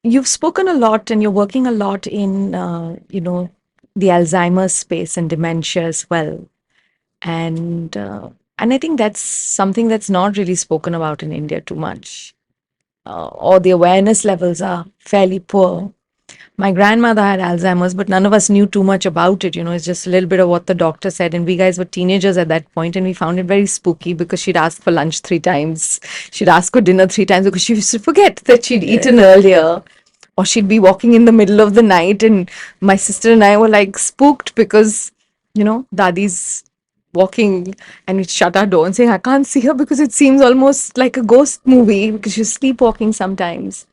You've spoken a lot and you're working a lot in, the Alzheimer's space and dementia as well. And, uh, and I think that's something that's not really spoken about in India too much, or the awareness levels are fairly poor. My grandmother had Alzheimer's, but none of us knew too much about it. It's just a little bit of what the doctor said. And we guys were teenagers at that point, and we found it very spooky because she'd ask for lunch 3 times. She'd ask for dinner 3 times because she used to forget that she'd eaten earlier. Or she'd be walking in the middle of the night, and my sister and I were like spooked because, Dadi's walking, and we'd shut our door and say, I can't see her because it seems almost like a ghost movie because she's sleepwalking sometimes.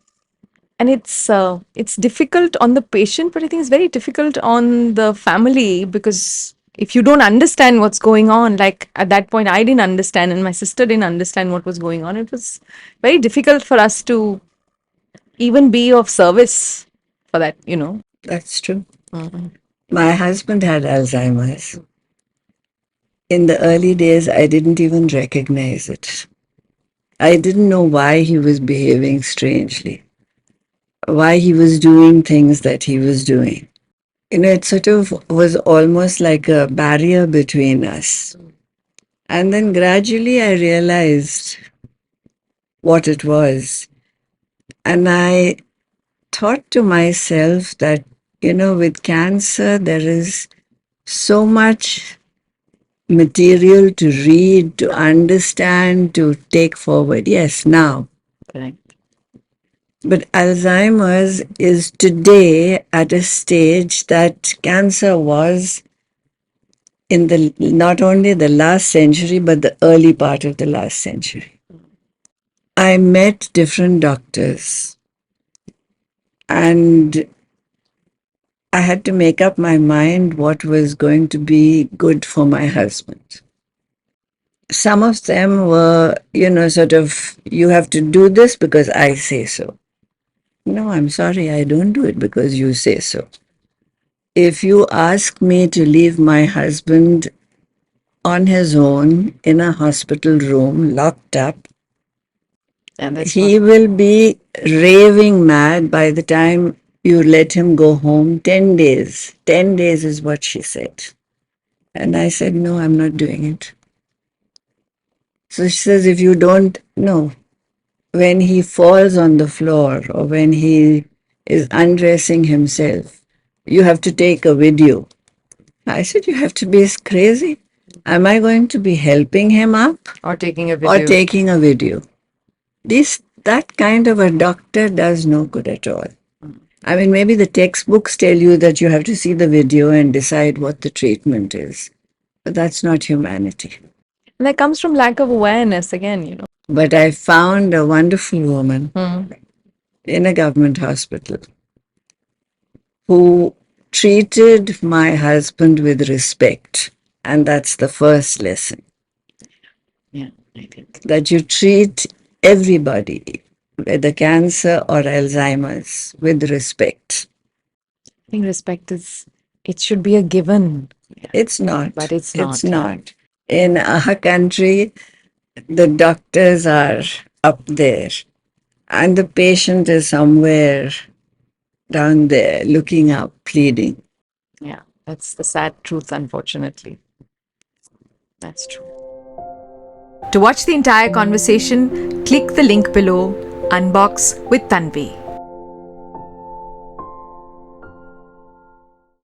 And it's difficult on the patient, but I think it's very difficult on the family because if you don't understand what's going on, like at that point I didn't understand and my sister didn't understand what was going on, it was very difficult for us to even be of service for that. That's true. My husband had Alzheimer's. In the early days, I didn't even recognize it. I didn't know why he was behaving strangely, why he was doing things that he was doing. It sort of was almost like a barrier between us. And then gradually I realized what it was. And I thought to myself that, with cancer, there is so much material to read, to understand, to take forward. Yes, now. Correct. But Alzheimer's is today at a stage that cancer was in the not only the last century, but the early part of the last century. I met different doctors and I had to make up my mind what was going to be good for my husband. Some of them were, sort of, you have to do this because I say so. No, I'm sorry, I don't do it because you say so. If you ask me to leave my husband on his own in a hospital room, locked up, And that's he will be raving mad by the time you let him go home. 10 days. 10 days is what she said. And I said, no, I'm not doing it. So she says, if you don't, no. When he falls on the floor or when he is undressing himself, you have to take a video. I said, you have to be crazy. Am I going to be helping him up or taking a or video. taking a video? That kind of a doctor does no good at all. I mean, maybe the textbooks tell you that you have to see the video and decide what the treatment is, but that's not humanity. And that comes from lack of awareness again. But I found a wonderful woman Mm. in a government hospital who treated my husband with respect. And that's the first lesson, Yeah, I think. that you treat everybody, whether cancer or Alzheimer's, with respect. I think respect it should be a given. It's not. But it's It's not. not. In our country, the doctors are up there and the patient is somewhere down there looking up, pleading. Yeah, that's the sad truth, unfortunately. That's true. To watch the entire conversation, click the link below, Unbox with Tanvi.